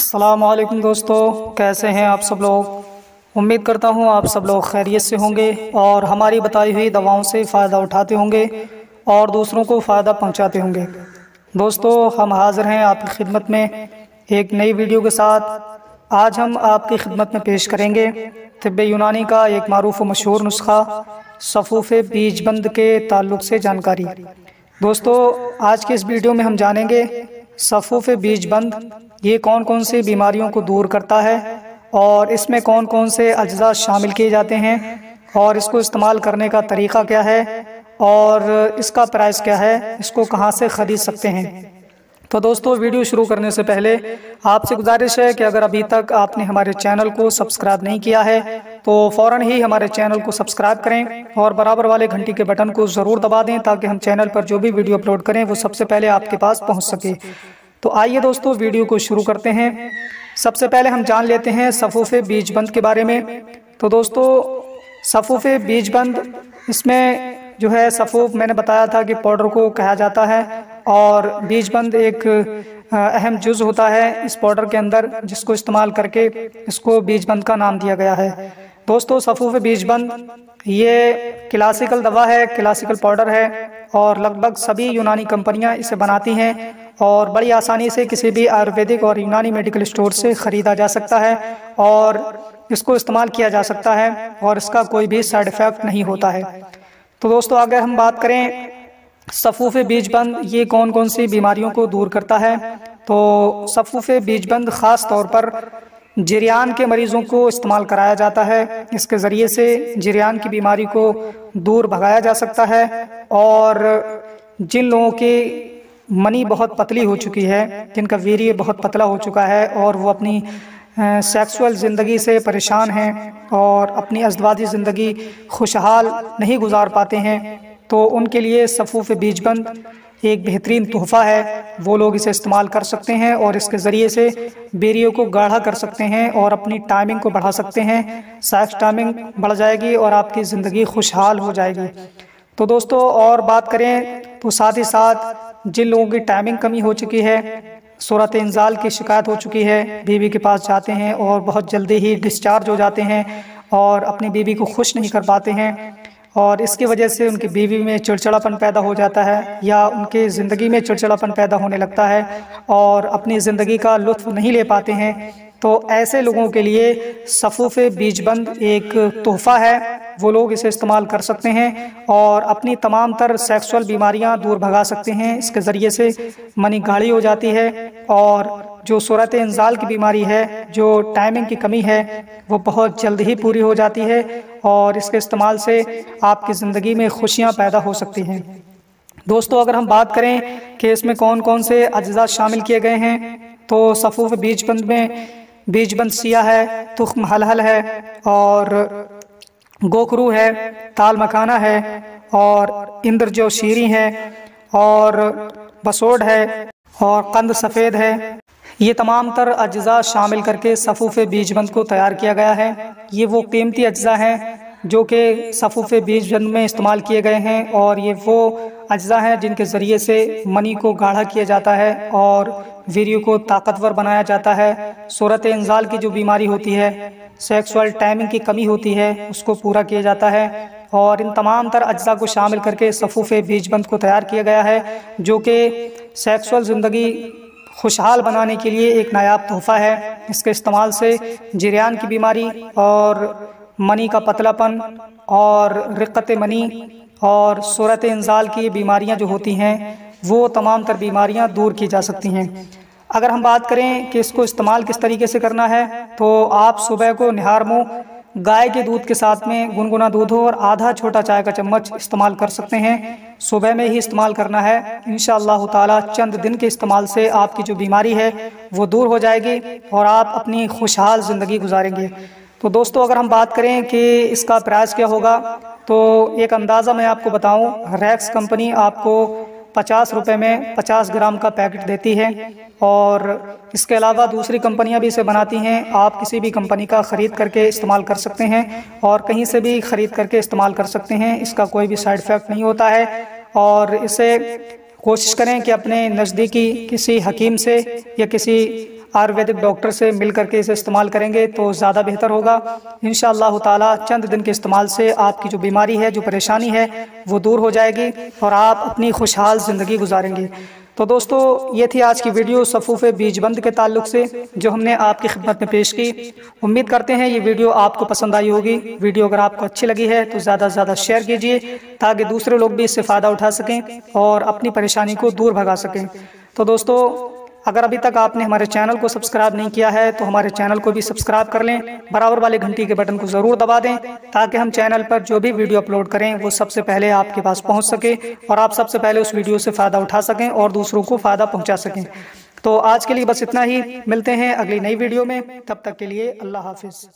अस्सलामुअलैकुम दोस्तों, कैसे हैं आप सब लोग। उम्मीद करता हूं आप सब लोग खैरियत से होंगे और हमारी बताई हुई दवाओं से फ़ायदा उठाते होंगे और दूसरों को फ़ायदा पहुंचाते होंगे। दोस्तों, हम हाज़िर हैं आपकी खिदमत में एक नई वीडियो के साथ। आज हम आपकी खिदमत में पेश करेंगे तिब्बे यूनानी का एक मारूफ व मशहूर नुस्खा सफ़ूफ़े बीजबंद के ताल्लुक़ से जानकारी। दोस्तों, आज के इस वीडियो में हम जानेंगे सफ़ूफ़े बीजबंद ये कौन कौन सी बीमारियों को दूर करता है और इसमें कौन कौन से अज्जा शामिल किए जाते हैं और इसको इस्तेमाल करने का तरीक़ा क्या है और इसका प्राइस क्या है, इसको कहाँ से ख़रीद सकते हैं। तो दोस्तों, वीडियो शुरू करने से पहले आपसे गुजारिश है कि अगर अभी तक आपने हमारे चैनल को सब्सक्राइब नहीं किया है तो फ़ौरन ही हमारे चैनल को सब्सक्राइब करें और बराबर वाले घंटी के बटन को ज़रूर दबा दें ताकि हम चैनल पर जो भी वीडियो अपलोड करें वो सबसे पहले आपके पास पहुंच सके। तो आइए दोस्तों, वीडियो को शुरू करते हैं। सबसे पहले हम जान लेते हैं सफ़ूफ़े बीजबंद के बारे में। तो दोस्तों, सफ़ूफ़े बीजबंद इसमें जो है सफ़ूफ़ मैंने बताया था कि पाउडर को कहा जाता है और बीजबंद एक अहम जुज़ होता है इस पाउडर के अंदर, जिसको इस्तेमाल करके इसको बीजबंद का नाम दिया गया है। दोस्तों, सफ़ूफ़े बीजबंद ये क्लासिकल दवा है, क्लासिकल पाउडर है और लगभग सभी यूनानी कंपनियां इसे बनाती हैं और बड़ी आसानी से किसी भी आयुर्वेदिक और यूनानी मेडिकल स्टोर से ख़रीदा जा सकता है और इसको इस्तेमाल किया जा सकता है और इसका कोई भी साइड इफ़ेक्ट नहीं होता है। तो दोस्तों, अगर हम बात करें सफ़ूफ़े बीजबंद ये कौन कौन सी बीमारियों को दूर करता है, तो सफ़ूफ़े बीजबंद ख़ास तौर पर जिरियान के मरीज़ों को इस्तेमाल कराया जाता है। इसके ज़रिए से जिरियान की बीमारी को दूर भगाया जा सकता है और जिन लोगों की मनी बहुत पतली हो चुकी है, जिनका वीर्य बहुत पतला हो चुका है और वो अपनी सेक्सुअल ज़िंदगी से परेशान हैं और अपनी अज़दवाजी ज़िंदगी खुशहाल नहीं गुजार पाते हैं, तो उनके लिए सफ़ूफ़े बीजबंद एक बेहतरीन तोहफ़ा है। वो लोग इसे इस्तेमाल कर सकते हैं और इसके ज़रिए से वीर्य को गाढ़ा कर सकते हैं और अपनी टाइमिंग को बढ़ा सकते हैं। सेक्स टाइमिंग बढ़ जाएगी और आपकी ज़िंदगी खुशहाल हो जाएगी। तो दोस्तों, और बात करें तो साथ ही साथ जिन लोगों की टाइमिंग कमी हो चुकी है, सूरत इंजाल की शिकायत हो चुकी है, बीवी के पास जाते हैं और बहुत जल्दी ही डिस्चार्ज हो जाते हैं और अपनी बीवी को खुश नहीं कर पाते हैं और इसकी वजह से उनकी बीवी में चिड़चिड़ापन पैदा हो जाता है या उनके ज़िंदगी में चिड़चिड़ापन पैदा होने लगता है और अपनी ज़िंदगी का लुत्फ़ नहीं ले पाते हैं, तो ऐसे लोगों के लिए सफ़ूफ़े बीजबंद एक तोहफ़ा है। वो लोग इसे इस्तेमाल कर सकते हैं और अपनी तमाम तर सेक्सुअल बीमारियां दूर भगा सकते हैं। इसके ज़रिए से मनी गाढ़ी हो जाती है और जो सूरत इंजाल की बीमारी है, जो टाइमिंग की कमी है, वो बहुत जल्द ही पूरी हो जाती है और इसके इस्तेमाल से आपकी ज़िंदगी में खुशियाँ पैदा हो सकती हैं। दोस्तों, अगर हम बात करें कि इसमें कौन कौन से अज्जा शामिल किए गए हैं, तो सफ़ूफ़े बीजबंद में बीजबंद सिया है, तुख्म हलहल है और गोखरू है, ताल मखाना है और इंद्रजो शीरी है और बसोड है और कंद सफ़ेद है। ये तमाम तर अज्जा शामिल करके सफ़ूफ़े बीजबंद को तैयार किया गया है। ये वो कीमती अज्जा हैं जो कि सफ़ूफ़े बीजबंद में इस्तेमाल किए गए हैं और ये वो अज्जा हैं जिनके ज़रिए से मनी को गाढ़ा किया जाता है और वीर्य को ताकतवर बनाया जाता है। सूरत इंजाल की जो बीमारी होती है, सेक्सुअल टाइमिंग की कमी होती है, उसको पूरा किया जाता है और इन तमाम तर अज्जा को शामिल करके सफ़ूफ़े बीजबंद को तैयार किया गया है, जो कि सेक्सुअल ज़िंदगी खुशहाल बनाने के लिए एक नायाब तोहफ़ा है। इसके इस्तेमाल से जिरियान की बीमारी और मनी का पतलापन और रिक़्क़त मनी और सूरत इंजाल की बीमारियां जो होती हैं वो तमाम तर बीमारियां दूर की जा सकती हैं। अगर हम बात करें कि इसको इस्तेमाल किस तरीके से करना है, तो आप सुबह को निहार मुँह गाय के दूध के साथ में गुनगुना दूध हो और आधा छोटा चाय का चम्मच इस्तेमाल कर सकते हैं। सुबह में ही इस्तेमाल करना है। इंशाअल्लाह ताला चंद दिन के इस्तेमाल से आपकी जो बीमारी है वो दूर हो जाएगी और आप अपनी खुशहाल ज़िंदगी गुजारेंगे। तो दोस्तों, अगर हम बात करें कि इसका प्राइस क्या होगा, तो एक अंदाज़ा मैं आपको बताऊं, रैक्स कंपनी आपको 50 रुपये में 50 ग्राम का पैकेट देती है और इसके अलावा दूसरी कंपनियां भी इसे बनाती हैं। आप किसी भी कंपनी का ख़रीद करके इस्तेमाल कर सकते हैं और कहीं से भी ख़रीद करके इस्तेमाल कर सकते हैं। इसका कोई भी साइड इफ़ेक्ट नहीं होता है और इसे कोशिश करें कि अपने नज़दीकी किसी हकीम से या किसी आयुर्वेदिक डॉक्टर से मिल करके इसे इस्तेमाल करेंगे तो ज़्यादा बेहतर होगा। इंशाअल्लाह ताला चंद दिन के इस्तेमाल से आपकी जो बीमारी है, जो परेशानी है, वो दूर हो जाएगी और आप अपनी खुशहाल ज़िंदगी गुजारेंगे। तो दोस्तों, ये थी आज की वीडियो सफ़ूफ़े बीजबंद के ताल्लुक़ से जो हमने आपकी खिदमत में पेश की। उम्मीद करते हैं ये वीडियो आपको पसंद आई होगी। वीडियो अगर आपको अच्छी लगी है तो ज़्यादा से ज़्यादा शेयर कीजिए ताकि दूसरे लोग भी इससे फ़ायदा उठा सकें और अपनी परेशानी को दूर भगा सकें। तो दोस्तों, अगर अभी तक आपने हमारे चैनल को सब्सक्राइब नहीं किया है तो हमारे चैनल को भी सब्सक्राइब कर लें, बराबर वाले घंटी के बटन को ज़रूर दबा दें ताकि हम चैनल पर जो भी वीडियो अपलोड करें वो सबसे पहले आपके पास पहुंच सके और आप सबसे पहले उस वीडियो से फ़ायदा उठा सकें और दूसरों को फ़ायदा पहुंचा सकें। तो आज के लिए बस इतना ही, मिलते हैं अगली नई वीडियो में, तब तक के लिए अल्लाह हाफिज़।